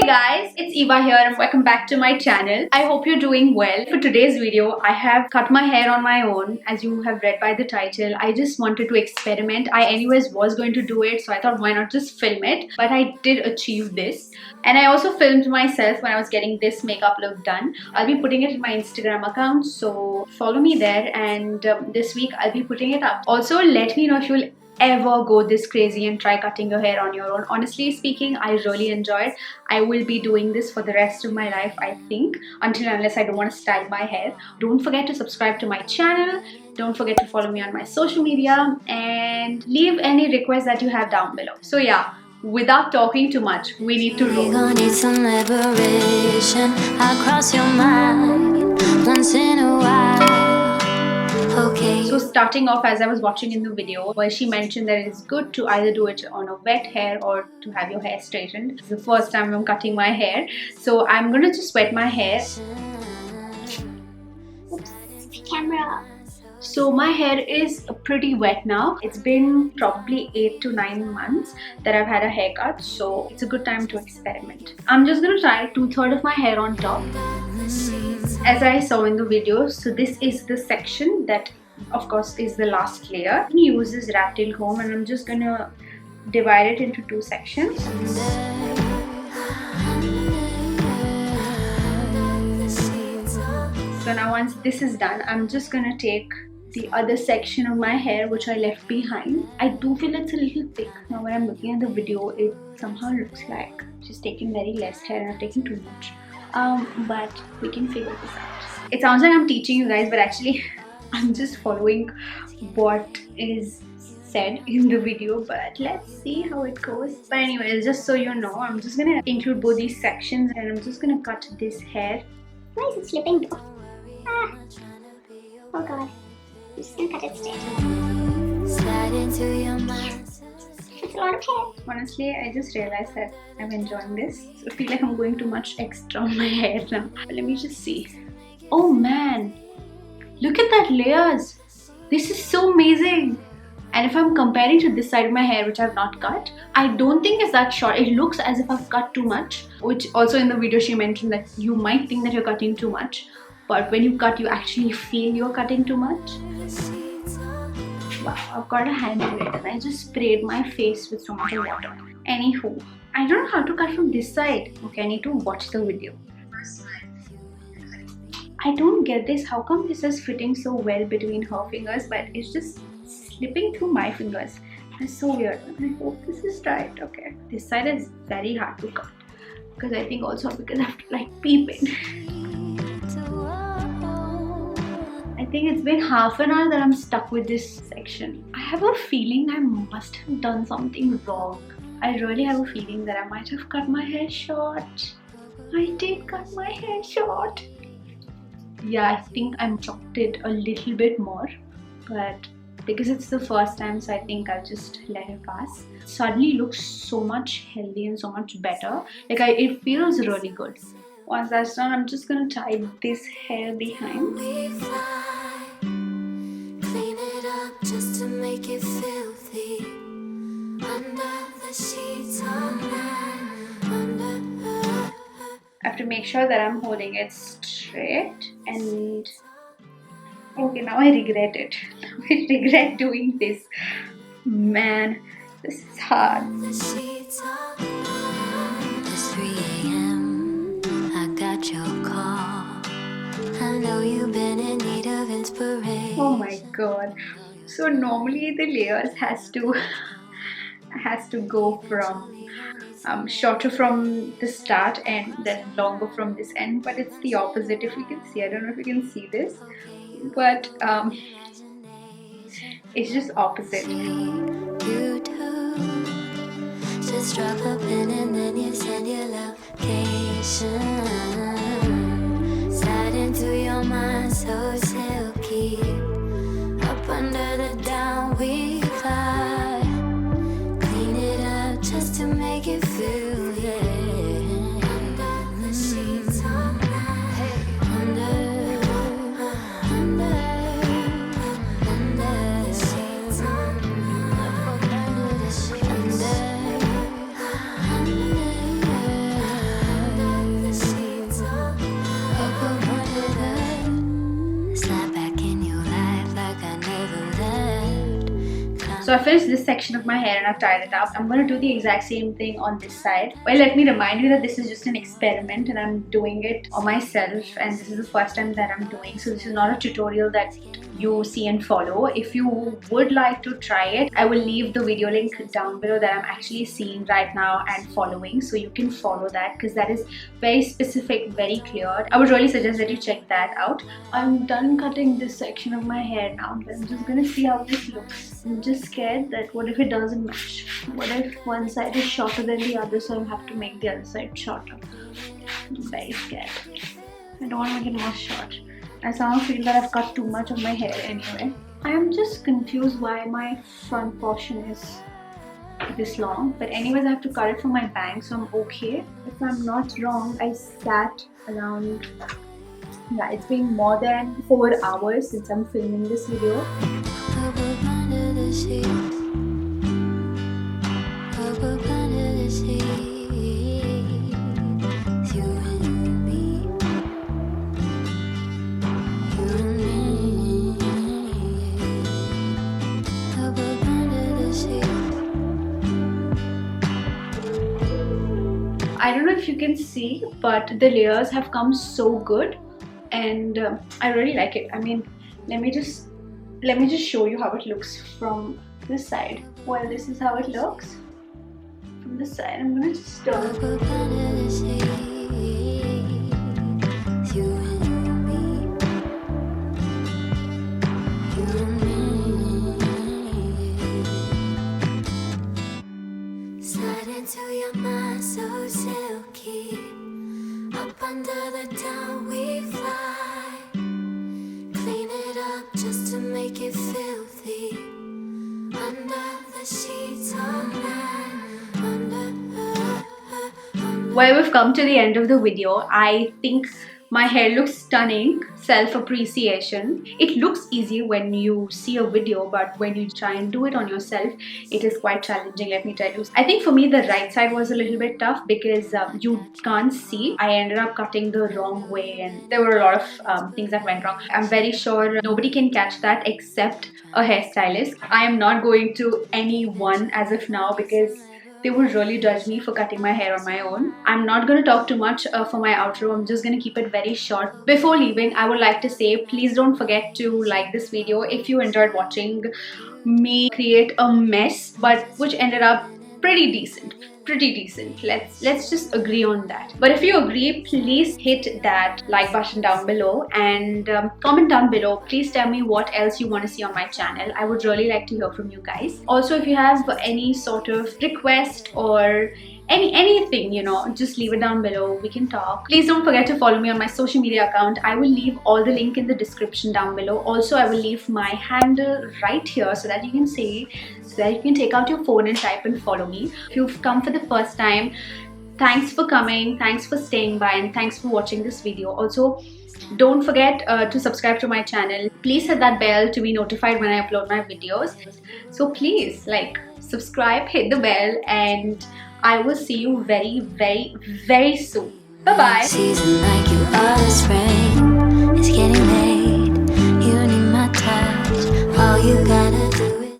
guys, it's Eva here and welcome back to my channel. I hope you're doing well. For today's video, I have cut my hair on my own. As you have read by the title, I just wanted to experiment. I anyways was going to do it, so I thought why not just film it. But I did achieve this. And I also filmed myself when I was getting this makeup look done. I'll be putting it in my Instagram account, so follow me there, and this week I'll be putting it up. Also, let me know if you'll ever go this crazy and try cutting your hair on your own. Honestly speaking, I really enjoyed. I will be doing this for the rest of my life, I think, unless I don't want to style my hair. Don't forget to subscribe to my channel. Don't forget to follow me on my social media and leave any requests that you have down below. So yeah, without talking too much, we need to roll. We gon' need some liberation. I'll cross your mind once in a while. Okay. So starting off, as I was watching in the video where she mentioned that it's good to either do it on a wet hair or to have your hair straightened. It's the first time I'm cutting my hair, so I'm gonna just wet my hair. Oops, camera. So my hair is pretty wet now. It's been probably 8 to 9 months that I've had a haircut, so it's a good time to experiment. I'm just gonna try 2/3 of my hair on top. As I saw in the video, so this is the section that of course is the last layer. I'm gonna use this rat tail comb and I'm just gonna divide it into 2 sections. So now once this is done, I'm just gonna take the other section of my hair which I left behind. I do feel it's a little thick. Now when I'm looking at the video, it somehow looks like she's taking very less hair and I've taken too much. But we can figure this out. It sounds like I'm teaching you guys, but actually I'm just following what is said in the video, but let's see how it goes. But anyways, just so you know, I'm just gonna include both these sections and I'm just gonna cut this hair. Why is it slipping? Ah. Oh god. I'm just gonna cut it straight. Slide into your mind. It's a lot of hair. Honestly, I just realized that I'm enjoying this. So I feel like I'm going too much extra on my hair now. But let me just see. Oh man, look at that layers. This is so amazing. And if I'm comparing to this side of my hair, which I've not cut, I don't think it's that short. It looks as if I've cut too much, which also in the video she mentioned that you might think that you're cutting too much, but when you cut, you actually feel you're cutting too much. Wow, I've got a hand in it and I just sprayed my face with so much water. Anywho, I don't know how to cut from this side. Okay, I need to watch the video. I don't get this. How come this is fitting so well between her fingers, but it's just slipping through my fingers? It's so weird. I hope this is right. Okay, this side is very hard to cut because I think also because I have to like peep in. I think it's been half an hour that I'm stuck with this section. I have a feeling I must have done something wrong. I really have a feeling that I might have cut my hair short. I did cut my hair short. Yeah, I think I'm chopped it a little bit more, but because it's the first time, so I think I'll just let it pass. It suddenly looks so much healthy and so much better. Like it feels really good. Once that's done, I'm just gonna tie this hair behind. We fly, clean it up just to make it filthy. Under the sheets all night. I have to make sure that I'm holding it straight, and okay, now I regret it. I regret doing this. Man, this is hard. The sheets all night. It's 3 a.m. I got your call. I know you've been in need of inspiration. Oh my god. So normally the layers has to go from shorter from the start and then longer from this end, but it's the opposite. If you can see, I don't know if you can see this, but it's just opposite. You do. Just drop a pin and then you send your location. Slide into your mind so silky. Up under the down we fly. Clean it up just to make it feel, yeah. Under the sheets all night. Under the sheets all night. Under the sheets. So I finished this section of my hair and I've tied it up. I'm going to do the exact same thing on this side. Well, let me remind you that this is just an experiment and I'm doing it on myself, and this is the first time that I'm doing, so this is not a tutorial that you see and follow. If you would like to try it, I will leave the video link down below that I'm actually seeing right now and following, so you can follow that because that is very specific, very clear. I would really suggest that you check that out. I'm done cutting this section of my hair now. I'm just gonna see how this looks. I'm just scared that what if it doesn't match? What if one side is shorter than the other, so I have to make the other side shorter? I'm very scared. I don't want to make it more short. I somehow feel that I've cut too much of my hair anyway. I am just confused why my front portion is this long, but anyways I have to cut it from my bang, so I'm okay. If I'm not wrong, I sat around, yeah, it's been more than 4 hours since I'm filming this video. I don't know if you can see, but the layers have come so good, and I really like it. I mean, let me just show you how it looks from this side. Well, this is how it looks from this side. I'm gonna just into your mind so silky. Up under the down we fly. Clean it up just to make it filthy. Under the sheets all night. Well, we've come to the end of the video. I think my hair looks stunning. Self-appreciation. It looks easy when you see a video, but when you try and do it on yourself, it is quite challenging, let me tell you. I think for me the right side was a little bit tough because you can't see. I ended up cutting the wrong way and there were a lot of things that went wrong. I'm very sure nobody can catch that except a hairstylist. I am not going to anyone as of now because they would really judge me for cutting my hair on my own. I'm not going to talk too much for my outro. I'm just going to keep it very short. Before leaving, I would like to say, please don't forget to like this video if you enjoyed watching me create a mess, but which ended up pretty decent. Let's just agree on that. But if you agree, please hit that like button down below and comment down below. Please tell me what else you want to see on my channel. I would really like to hear from you guys. Also, if you have any sort of request or anything, you know, just leave it down below. We can talk. Please don't forget to follow me on my social media account. I will leave all the link in the description down below. Also, I will leave my handle right here so that you can see, so that you can take out your phone and type and follow me. If you've come for the first time, thanks for coming, thanks for staying by, and thanks for watching this video. Also, don't forget to subscribe to my channel. Please hit that bell to be notified when I upload my videos. So please, like, subscribe, hit the bell, and I will see you very, very, very soon. Bye-bye. Season like you are the spring. It's getting late. You need my touch. All you gotta